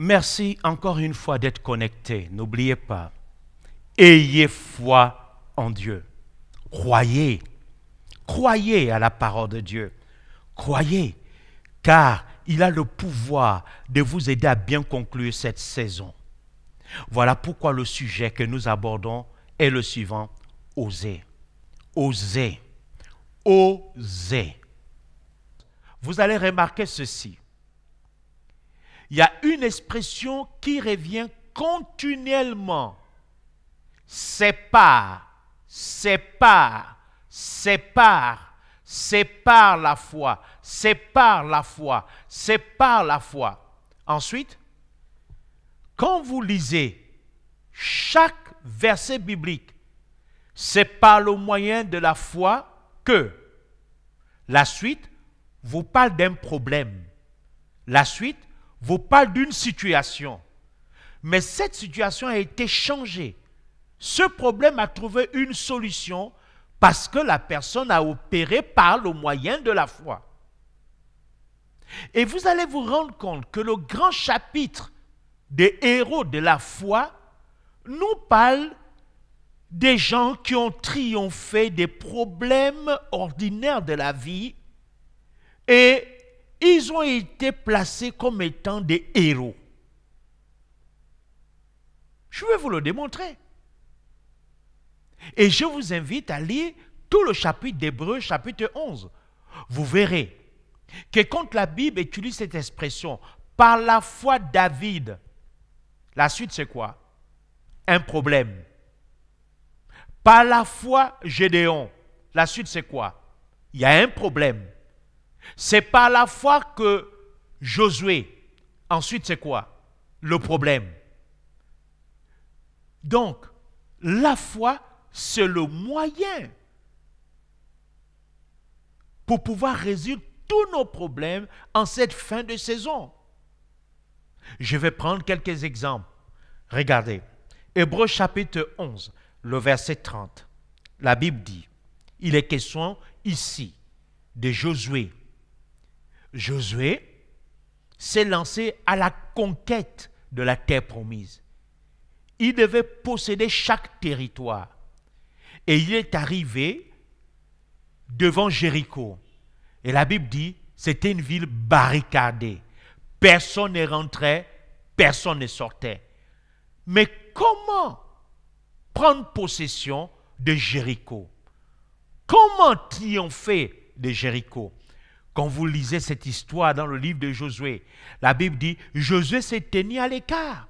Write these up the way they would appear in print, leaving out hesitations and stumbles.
Merci encore une fois d'être connecté. N'oubliez pas, ayez foi en Dieu. Croyez. Croyez à la parole de Dieu. Croyez, car il a le pouvoir de vous aider à bien conclure cette saison. Voilà pourquoi le sujet que nous abordons est le suivant. Osez. Osez. Osez. Vous allez remarquer ceci. Il y a une expression qui revient continuellement. Sépare, sépare, sépare, sépare la foi, sépare la foi, sépare la foi. Ensuite, quand vous lisez chaque verset biblique, c'est par le moyen de la foi que la suite vous parle d'un problème. La suite vous parle d'une situation. Mais cette situation a été changée. Ce problème a trouvé une solution parce que la personne a opéré par le moyen de la foi. Et vous allez vous rendre compte que le grand chapitre des héros de la foi nous parle des gens qui ont triomphé des problèmes ordinaires de la vie et ils ont été placés comme étant des héros. Je vais vous le démontrer. Et je vous invite à lire tout le chapitre d'Hébreux, chapitre 11. Vous verrez que quand la Bible utilise cette expression, par la foi David, la suite c'est quoi? Un problème. Par la foi Gédéon, la suite c'est quoi? Il y a un problème. C'est par la foi que Josué, ensuite c'est quoi? Le problème. Donc, la foi, c'est le moyen pour pouvoir résoudre tous nos problèmes en cette fin de saison. Je vais prendre quelques exemples. Regardez, Hébreux chapitre 11, le verset 30. La Bible dit, il est question ici de Josué. Josué s'est lancé à la conquête de la terre promise. Il devait posséder chaque territoire. Et il est arrivé devant Jéricho. Et la Bible dit, c'était une ville barricadée. Personne ne rentrait, personne ne sortait. Mais comment prendre possession de Jéricho? Comment triompher de Jéricho? Quand vous lisez cette histoire dans le livre de Josué, la Bible dit, Josué s'est tenu à l'écart.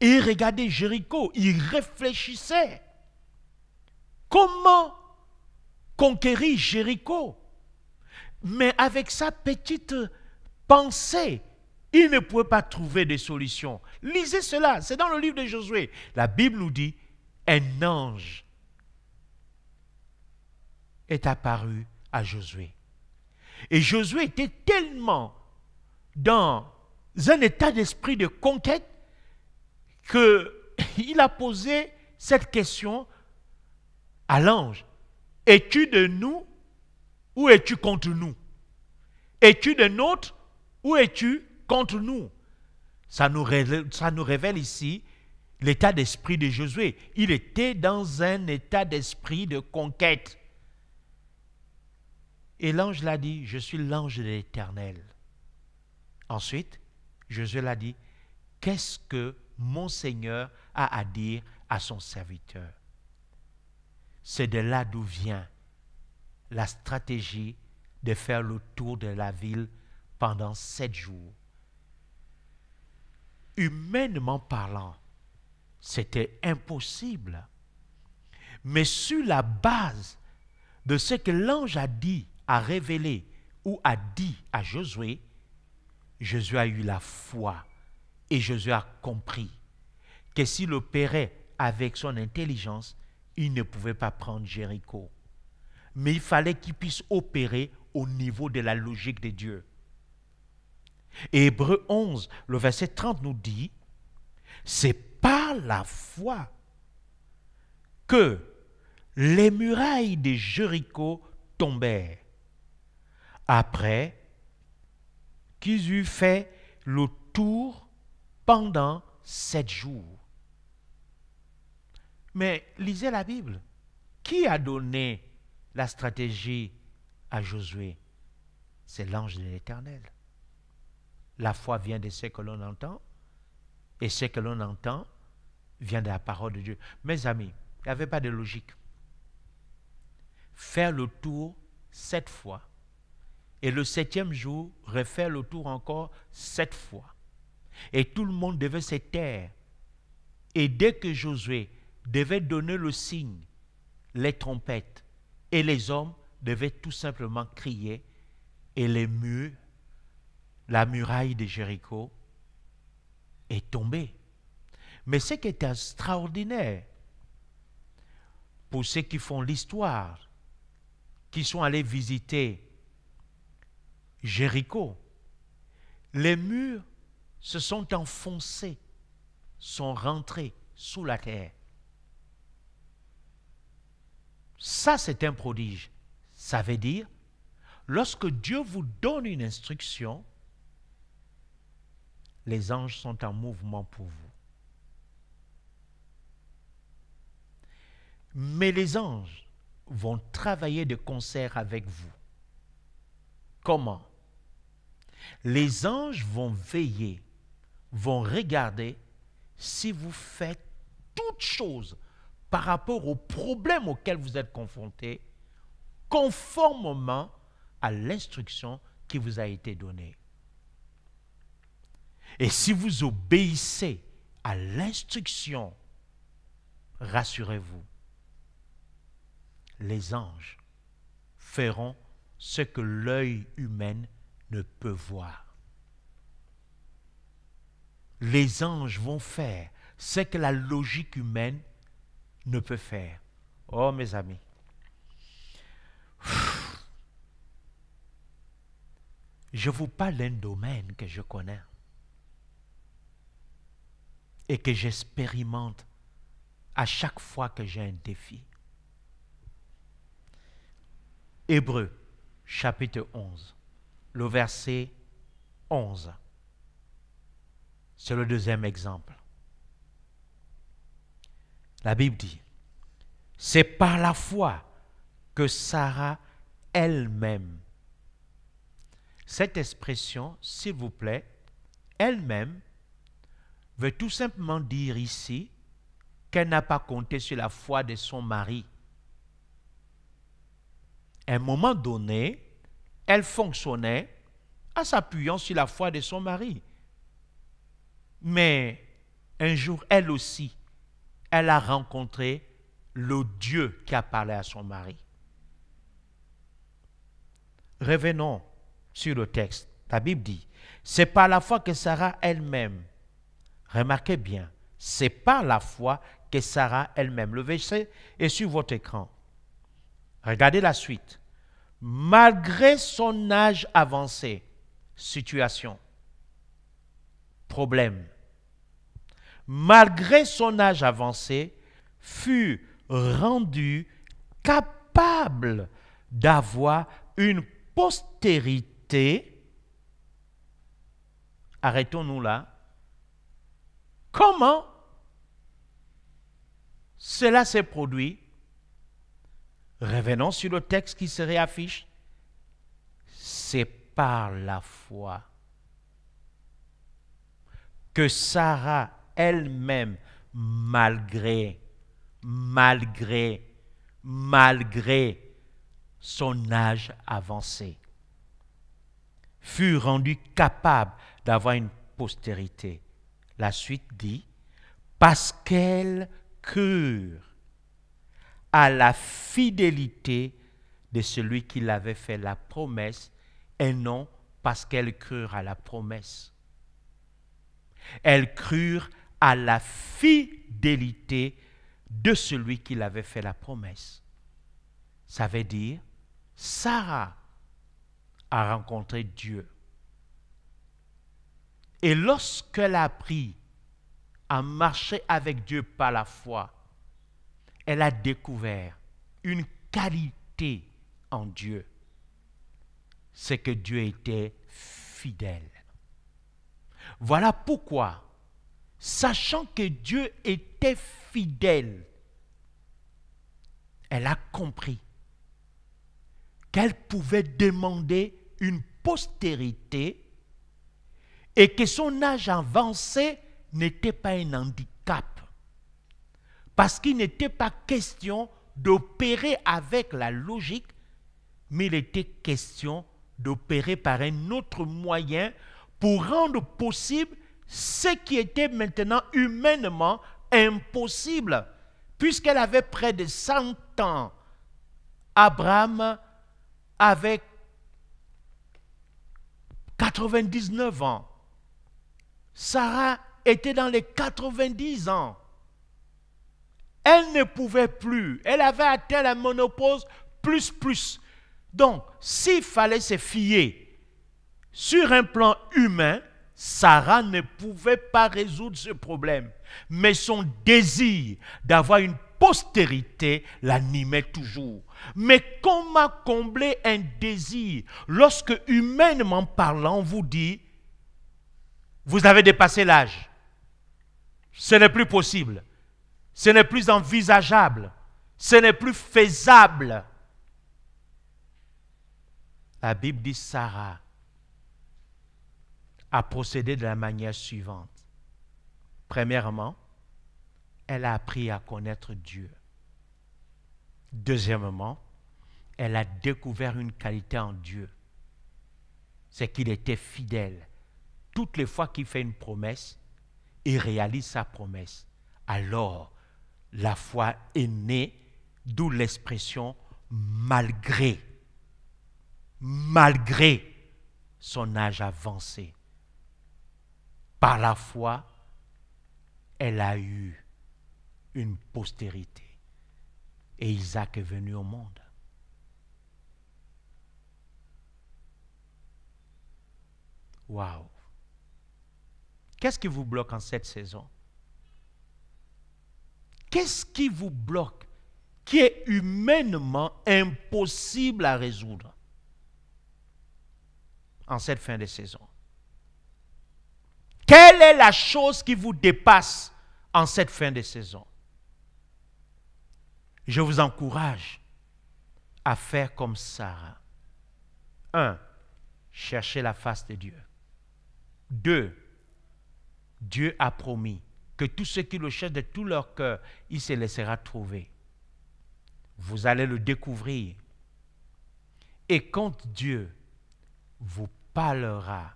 Et il regardait Jéricho, il réfléchissait. Comment conquérir Jéricho? Mais avec sa petite pensée, il ne pouvait pas trouver de solution. Lisez cela, c'est dans le livre de Josué. La Bible nous dit, un ange est apparu à Josué. Et Josué était tellement dans un état d'esprit de conquête qu'il a posé cette question à l'ange. Es-tu de nous ou es-tu contre nous? Es-tu de nôtres ou es-tu contre nous? Ça nous révèle ici l'état d'esprit de Josué. Il était dans un état d'esprit de conquête. Et l'ange l'a dit, je suis l'ange de l'Éternel. Ensuite, Josué l'a dit, qu'est-ce que mon Seigneur a à dire à son serviteur? C'est de là d'où vient la stratégie de faire le tour de la ville pendant 7 jours. Humainement parlant, c'était impossible. Mais sur la base de ce que l'ange a dit, a révélé ou a dit à Josué, Josué a eu la foi et Josué a compris que s'il opérait avec son intelligence, il ne pouvait pas prendre Jéricho. Mais il fallait qu'il puisse opérer au niveau de la logique de Dieu. Et Hébreux 11, le verset 30 nous dit, c'est par la foi que les murailles de Jéricho tombèrent. Après qu'ils eurent fait le tour pendant 7 jours. Mais lisez la Bible. Qui a donné la stratégie à Josué? C'est l'ange de l'Éternel. La foi vient de ce que l'on entend, et ce que l'on entend vient de la parole de Dieu. Mes amis, il n'y avait pas de logique. Faire le tour 7 fois, et le 7e jour, refaire le tour encore 7 fois. Et tout le monde devait se taire. Et dès que Josué devait donner le signe, les trompettes, et les hommes devaient tout simplement crier, et les murs, la muraille de Jéricho est tombée. Mais ce qui est extraordinaire, pour ceux qui font l'histoire, qui sont allés visiter Jéricho, les murs se sont enfoncés, sont rentrés sous la terre. Ça, c'est un prodige. Ça veut dire, lorsque Dieu vous donne une instruction, les anges sont en mouvement pour vous. Mais les anges vont travailler de concert avec vous. Comment? Les anges vont veiller, vont regarder si vous faites toutes choses par rapport aux problèmes auxquels vous êtes confrontés, conformément à l'instruction qui vous a été donnée. Et si vous obéissez à l'instruction, rassurez-vous, les anges feront ce que l'œil humain ne peut voir. Les anges vont faire ce que la logique humaine ne peut faire. Oh, mes amis. Je vous parle d'un domaine que je connais et que j'expérimente à chaque fois que j'ai un défi. Hébreux, chapitre 11, le verset 11. C'est le deuxième exemple. La Bible dit, c'est par la foi que Sarah elle-même, cette expression, s'il vous plaît, elle-même, veut tout simplement dire ici qu'elle n'a pas compté sur la foi de son mari. À un moment donné, elle fonctionnait en s'appuyant sur la foi de son mari. Mais un jour, elle aussi, elle a rencontré le Dieu qui a parlé à son mari. Revenons sur le texte. La Bible dit, c'est par la foi que Sarah elle-même, remarquez bien, c'est par la foi que Sarah elle-même, le verset est sur votre écran. Regardez la suite. Malgré son âge avancé, situation, problème, malgré son âge avancé, fut rendu capable d'avoir une postérité. Arrêtons-nous là. Comment cela s'est produit? Revenons sur le texte qui se réaffiche. C'est par la foi que Sarah elle-même, malgré son âge avancé, fut rendue capable d'avoir une postérité. La suite dit, parce qu'elle crut à la fidélité de celui qui l'avait fait la promesse, et non parce qu'elle crut à la promesse. Elles crurent à la fidélité de celui qui l'avait fait la promesse. Ça veut dire, Sarah a rencontré Dieu. Et lorsqu'elle a appris à marcher avec Dieu par la foi, elle a découvert une qualité en Dieu. C'est que Dieu était fidèle. Voilà pourquoi sachant que Dieu était fidèle, elle a compris qu'elle pouvait demander une postérité et que son âge avancé n'était pas un handicap. Parce qu'il n'était pas question d'opérer avec la logique, mais il était question d'opérer par un autre moyen pour rendre possible ce qui était maintenant humainement impossible, puisqu'elle avait près de 100 ans. Abraham avait 99 ans. Sarah était dans les 90 ans. Elle ne pouvait plus. Elle avait atteint la ménopause plus. Donc, s'il fallait se fier sur un plan humain, Sarah ne pouvait pas résoudre ce problème. Mais son désir d'avoir une postérité l'animait toujours. Mais comment combler un désir lorsque, humainement parlant, on vous dit vous avez dépassé l'âge? Ce n'est plus possible. Ce n'est plus envisageable. Ce n'est plus faisable. La Bible dit Sarah a procédé de la manière suivante. Premièrement, elle a appris à connaître Dieu. Deuxièmement, elle a découvert une qualité en Dieu. C'est qu'il était fidèle. Toutes les fois qu'il fait une promesse, il réalise sa promesse. Alors, la foi est née, d'où l'expression malgré son âge avancé. Par la foi, elle a eu une postérité. Et Isaac est venu au monde. Waouh! Qu'est-ce qui vous bloque en cette saison? Qu'est-ce qui vous bloque, qui est humainement impossible à résoudre en cette fin de saison? Quelle est la chose qui vous dépasse en cette fin de saison? Je vous encourage à faire comme Sarah. 1. Cherchez la face de Dieu. 2. Dieu a promis que tous ceux qui le cherchent de tout leur cœur, il se laissera trouver. Vous allez le découvrir. Et quand Dieu vous parlera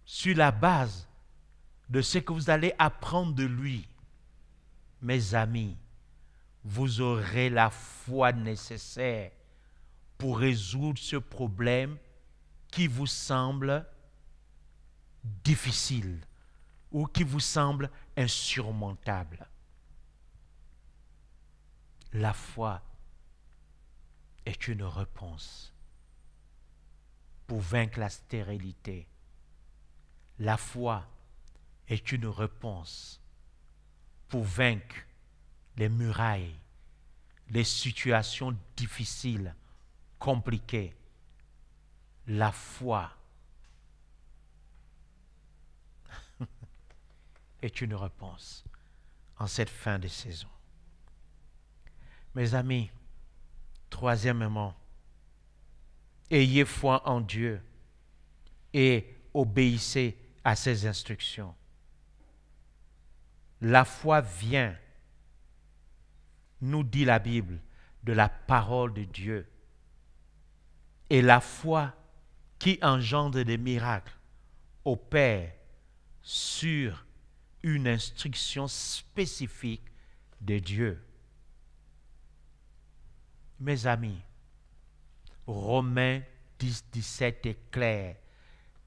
sur la base de ce que vous allez apprendre de lui, mes amis, vous aurez la foi nécessaire pour résoudre ce problème qui vous semble difficile ou qui vous semble insurmontable. La foi est une réponse pour vaincre la stérilité. La foi est une réponse pour vaincre les murailles, les situations difficiles, compliquées. La foi est une réponse en cette fin de saison. Mes amis, troisièmement, ayez foi en Dieu et obéissez à ses instructions. La foi vient, nous dit la Bible, de la parole de Dieu. Et la foi qui engendre des miracles opère sur une instruction spécifique de Dieu. Mes amis, Romains 10, 17 est clair.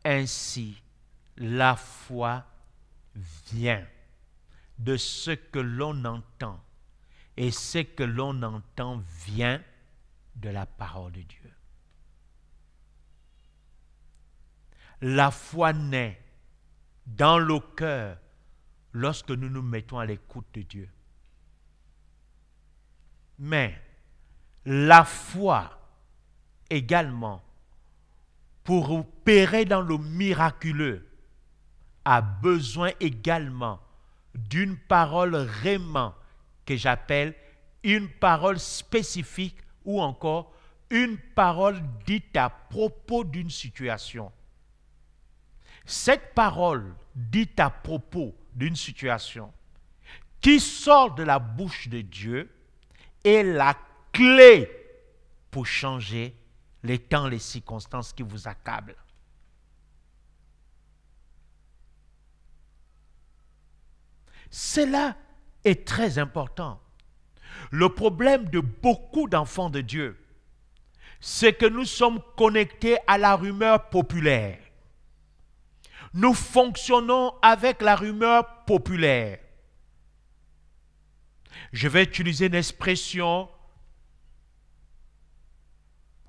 Ainsi, la foi vient de ce que l'on entend. Et ce que l'on entend vient de la parole de Dieu. La foi naît dans le cœur lorsque nous nous mettons à l'écoute de Dieu. Mais la foi également, pour opérer dans le miraculeux, a besoin également d'une parole réma que j'appelle une parole spécifique ou encore une parole dite à propos d'une situation. Cette parole dite à propos d'une situation qui sort de la bouche de Dieu est la clé pour changer les temps, les circonstances qui vous accablent. Cela est très important. Le problème de beaucoup d'enfants de Dieu, c'est que nous sommes connectés à la rumeur populaire. Nous fonctionnons avec la rumeur populaire. Je vais utiliser une expression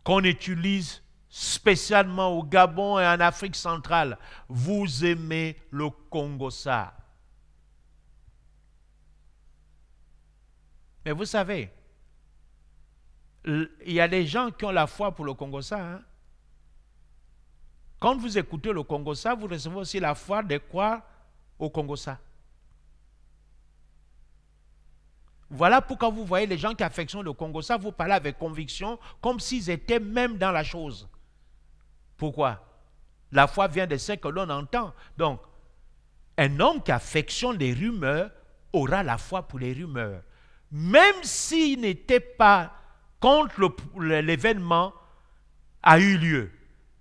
qu'on utilise spécialement au Gabon et en Afrique centrale. Vous aimez le Congo-ça. Mais vous savez, il y a des gens qui ont la foi pour le Congo-ça. Hein? Quand vous écoutez le Congo-ça, vous recevez aussi la foi de croire au Congo-ça. Voilà pourquoi vous voyez les gens qui affectionnent le Congo-ça, vous parlez avec conviction, comme s'ils étaient même dans la chose. Pourquoi? La foi vient de ce que l'on entend. Donc, un homme qui affectionne les rumeurs aura la foi pour les rumeurs. Même s'il n'était pas contre l'événement a eu lieu.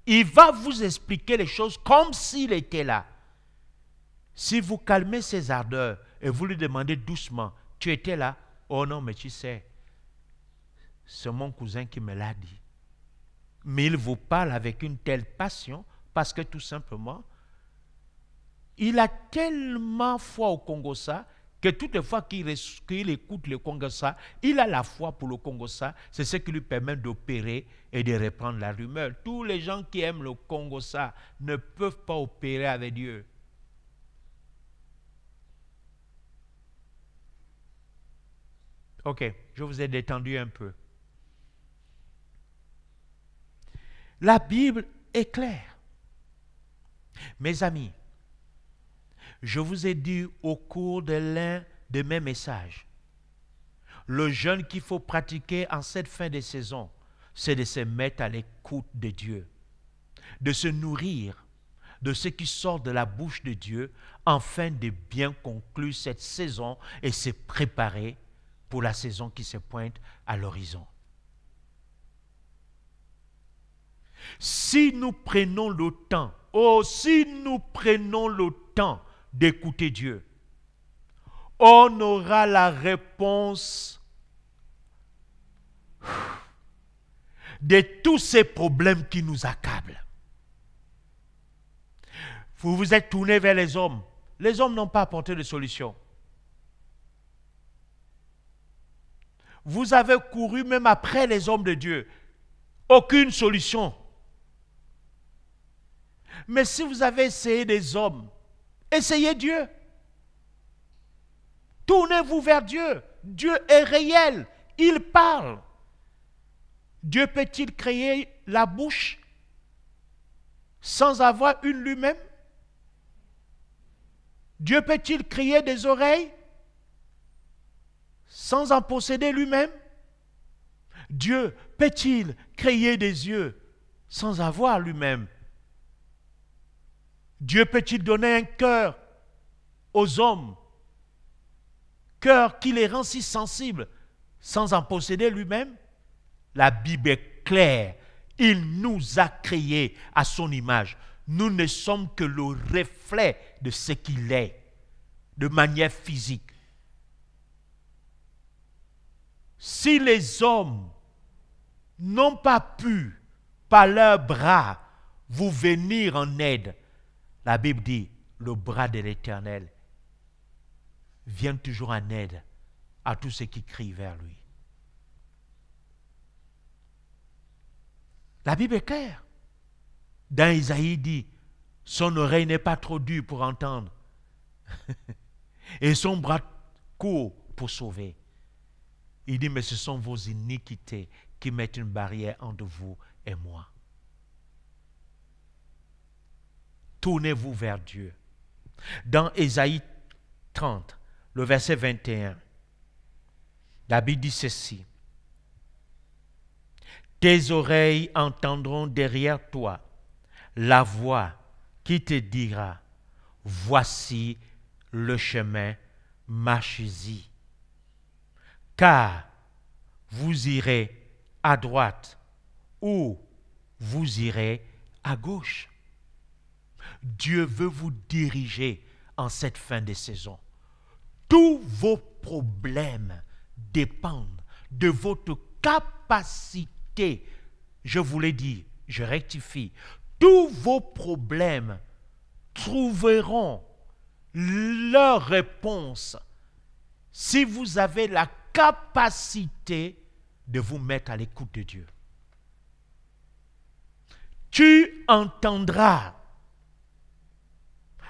Il va vous expliquer les choses comme s'il était là. Si vous calmez ses ardeurs et vous lui demandez doucement, tu étais là? Oh non, mais tu sais, c'est mon cousin qui me l'a dit. Mais il vous parle avec une telle passion parce que tout simplement, il a tellement foi au Congo-ça que toutes les fois qu'il écoute le Congo-ça, il a la foi pour le Congo-ça. C'est ce qui lui permet d'opérer et de reprendre la rumeur. Tous les gens qui aiment le Congo-ça ne peuvent pas opérer avec Dieu. Ok, je vous ai détendu un peu. La Bible est claire. Mes amis, je vous ai dit au cours de l'un de mes messages, le jeûne qu'il faut pratiquer en cette fin de saison, c'est de se mettre à l'écoute de Dieu, de se nourrir de ce qui sort de la bouche de Dieu, afin de bien conclure cette saison et se préparer pour la saison qui se pointe à l'horizon. Si nous prenons le temps, d'écouter Dieu, on aura la réponse de tous ces problèmes qui nous accablent. Vous vous êtes tourné vers les hommes. Les hommes n'ont pas apporté de solution. Vous avez couru même après les hommes de Dieu. Aucune solution. Mais si vous avez essayé des hommes, essayez Dieu. Tournez-vous vers Dieu. Dieu est réel. Il parle. Dieu peut-il créer la bouche sans avoir une lui-même? Dieu peut-il créer des oreilles sans en posséder lui-même? Dieu peut-il créer des yeux sans avoir lui-même? Dieu peut-il donner un cœur aux hommes, cœur qui les rend si sensibles, sans en posséder lui-même? La Bible est claire. Il nous a créés à son image. Nous ne sommes que le reflet de ce qu'il est, de manière physique. Si les hommes n'ont pas pu, par leurs bras, vous venir en aide, la Bible dit, le bras de l'Éternel vient toujours en aide à tous ceux qui crient vers lui. La Bible est claire. Dans Isaïe dit, son oreille n'est pas trop dure pour entendre et son bras court pour sauver. Il dit, mais ce sont vos iniquités qui mettent une barrière entre vous et moi. Tournez-vous vers Dieu. Dans Ésaïe 30, le verset 21, la Bible dit ceci. Tes oreilles entendront derrière toi la voix qui te dira, voici le chemin, marchez-y. Car vous irez à droite ou vous irez à gauche. Dieu veut vous diriger en cette fin de saison. Tous vos problèmes dépendent de votre capacité. Je vous l'ai dit, je rectifie. Tous vos problèmes trouveront leur réponse si vous avez la capacité de vous mettre à l'écoute de Dieu. Tu entendras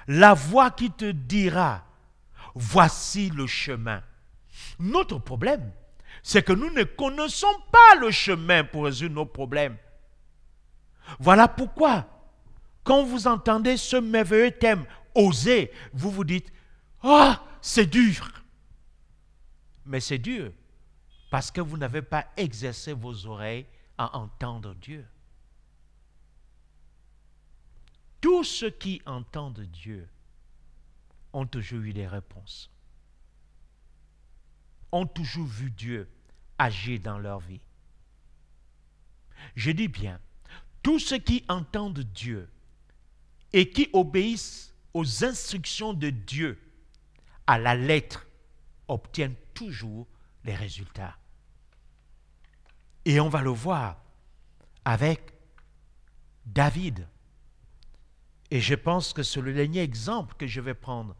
la voix qui te dira, voici le chemin. Notre problème, c'est que nous ne connaissons pas le chemin pour résoudre nos problèmes. Voilà pourquoi, quand vous entendez ce merveilleux thème, oser, vous vous dites, ah, c'est dur. Mais c'est dur parce que vous n'avez pas exercé vos oreilles à entendre Dieu. Tous ceux qui entendent Dieu ont toujours eu des réponses. Ont toujours vu Dieu agir dans leur vie. Je dis bien, tous ceux qui entendent Dieu et qui obéissent aux instructions de Dieu à la lettre obtiennent toujours les résultats. Et on va le voir avec David. Et je pense que c'est le dernier exemple que je vais prendre.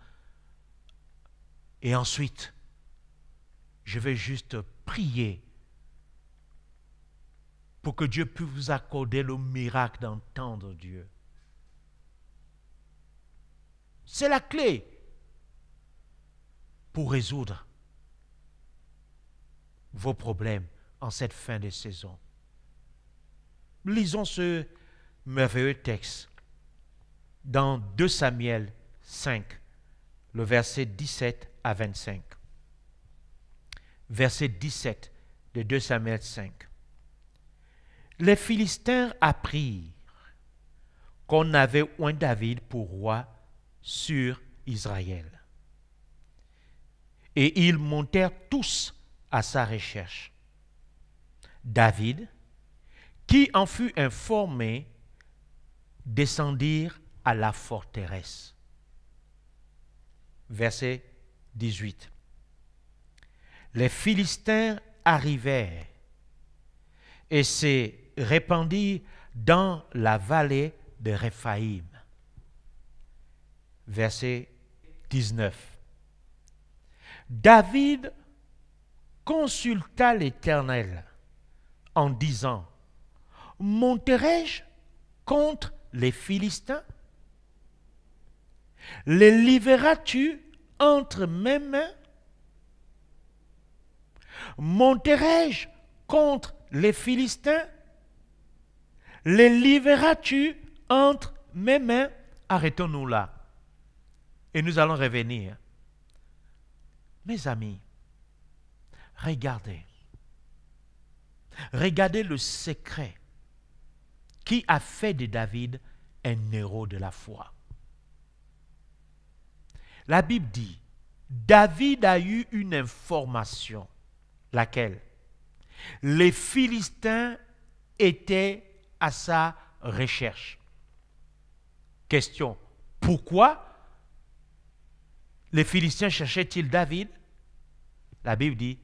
Et ensuite, je vais juste prier pour que Dieu puisse vous accorder le miracle d'entendre Dieu. C'est la clé pour résoudre vos problèmes en cette fin de saison. Lisons ce merveilleux texte dans 2 Samuel 5, le verset 17 à 25. Verset 17 de 2 Samuel 5. Les Philistins apprirent qu'on avait oint David pour roi sur Israël. Et ils montèrent tous à sa recherche. David, qui en fut informé, descendirent à la forteresse. Verset 18. Les Philistins arrivèrent et se répandirent dans la vallée de Réphaïm. Verset 19. David consulta l'Éternel en disant, monterai-je contre les Philistins? Les livreras-tu entre mes mains? Monterai-je contre les Philistins? Les livreras-tu entre mes mains? Arrêtons-nous là. Et nous allons revenir. Mes amis, regardez. Regardez le secret qui a fait de David un héros de la foi. La Bible dit, David a eu une information, laquelle? Les Philistins étaient à sa recherche. Question, pourquoi les Philistins cherchaient-ils David? La Bible dit,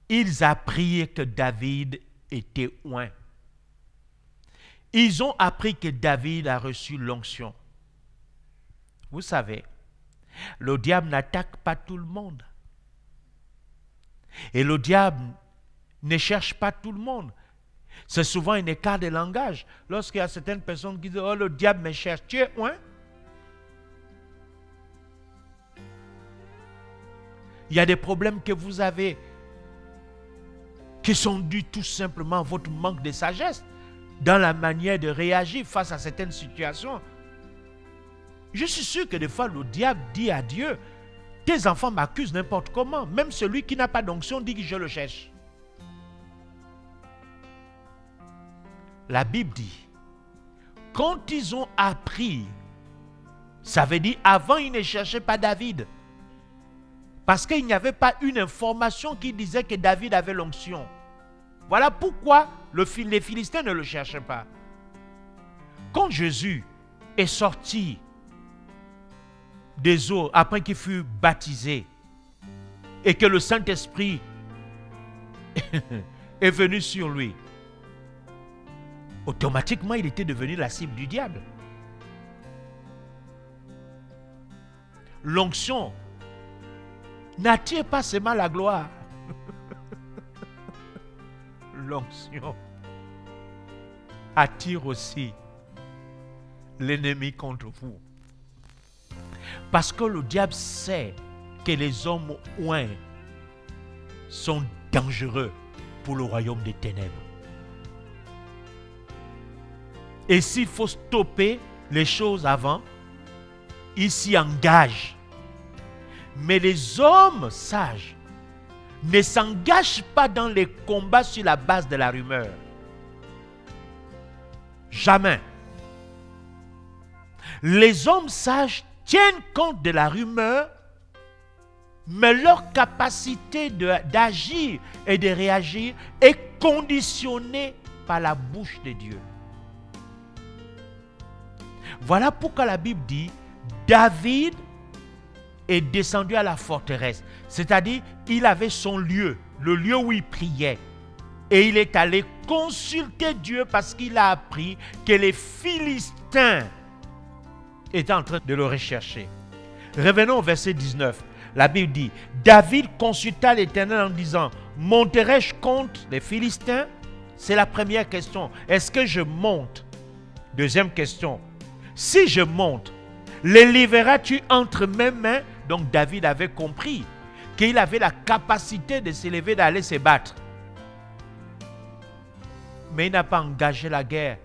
ils apprirent que David était oint. Ils ont appris que David a reçu l'onction. Vous savez, le diable n'attaque pas tout le monde. Et le diable ne cherche pas tout le monde. C'est souvent un écart de langage. Lorsqu'il y a certaines personnes qui disent, oh, le diable me cherche, tu es oint? Il y a des problèmes que vous avez qui sont dus tout simplement à votre manque de sagesse dans la manière de réagir face à certaines situations. Je suis sûr que des fois, le diable dit à Dieu, tes enfants m'accusent n'importe comment. Même celui qui n'a pas d'onction dit que je le cherche. La Bible dit, quand ils ont appris, ça veut dire avant ils ne cherchaient pas David. Parce qu'il n'y avait pas une information qui disait que David avait l'onction. Voilà pourquoi les Philistins ne le cherchaient pas. Quand Jésus est sorti des eaux après qu'il fut baptisé et que le Saint-Esprit est venu sur lui, automatiquement il était devenu la cible du diable. L'onction n'attire pas seulement la gloire. L'onction attire aussi l'ennemi contre vous. Parce que le diable sait que les hommes oints sont dangereux pour le royaume des ténèbres. Et s'il faut stopper les choses avant, il s'y engage. Mais les hommes sages ne s'engagent pas dans les combats sur la base de la rumeur. Jamais. Les hommes sages tiennent compte de la rumeur, mais leur capacité d'agir et de réagir est conditionnée par la bouche de Dieu. Voilà pourquoi la Bible dit, David est descendu à la forteresse. C'est-à-dire, il avait son lieu, le lieu où il priait. Et il est allé consulter Dieu parce qu'il a appris que les Philistins étaient en train de le rechercher. Revenons au verset 19. La Bible dit, David consulta l'Éternel en disant, monterai-je contre les Philistins? C'est la première question. Est-ce que je monte? Deuxième question. Si je monte, les livreras-tu entre mes mains? Donc David avait compris qu'il avait la capacité de s'élever, d'aller se battre. Mais il n'a pas engagé la guerre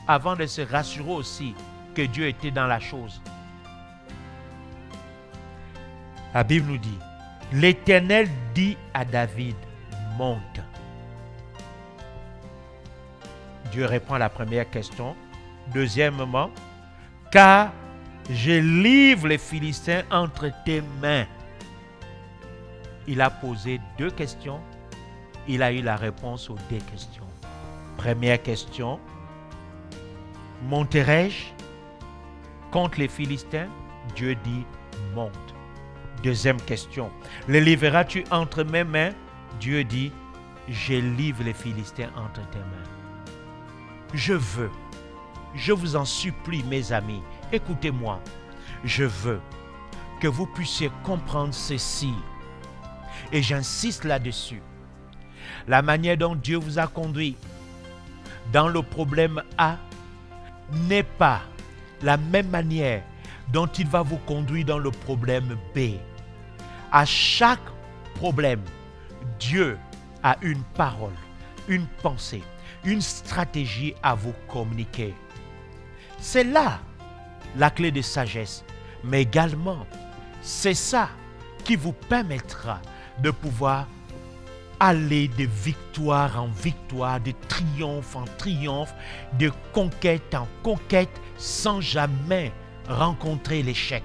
avant de se rassurer aussi que Dieu était dans la chose. La Bible nous dit, l'Éternel dit à David, monte. Dieu répond à la première question. Deuxièmement, car je livre les Philistins entre tes mains. Il a posé deux questions. Il a eu la réponse aux deux questions. Première question, monterai-je contre les Philistins? Dieu dit, monte. Deuxième question, les livreras-tu entre mes mains? Dieu dit, je livre les Philistins entre tes mains. Je vous en supplie, mes amis, écoutez-moi. Je veux que vous puissiez comprendre ceci. Et j'insiste là-dessus. La manière dont Dieu vous a conduit dans le problème A n'est pas la même manière dont il va vous conduire dans le problème B. À chaque problème, Dieu a une parole, une pensée, une stratégie à vous communiquer. C'est là la clé de sagesse, mais également, c'est ça qui vous permettra de pouvoir aller de victoire en victoire, de triomphe en triomphe, de conquête en conquête, sans jamais rencontrer l'échec.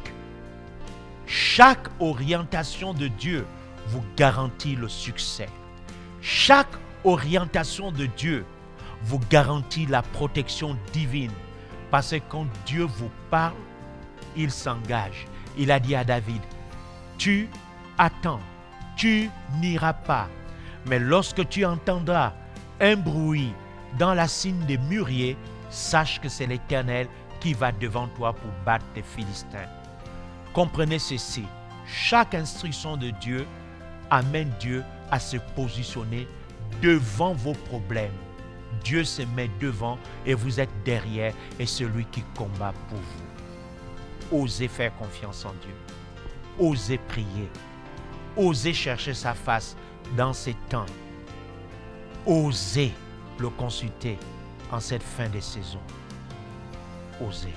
Chaque orientation de Dieu vous garantit le succès. Chaque orientation de Dieu vous garantit la protection divine. Parce que quand Dieu vous parle, il s'engage. Il a dit à David, tu attends, tu n'iras pas. Mais lorsque tu entendras un bruit dans la cime des mûriers, sache que c'est l'Éternel qui va devant toi pour battre les Philistins. Comprenez ceci, chaque instruction de Dieu amène Dieu à se positionner devant vos problèmes. Dieu se met devant et vous êtes derrière et celui qui combat pour vous. Osez faire confiance en Dieu. Osez prier. Osez chercher sa face dans ces temps. Osez le consulter en cette fin de saison. Osez.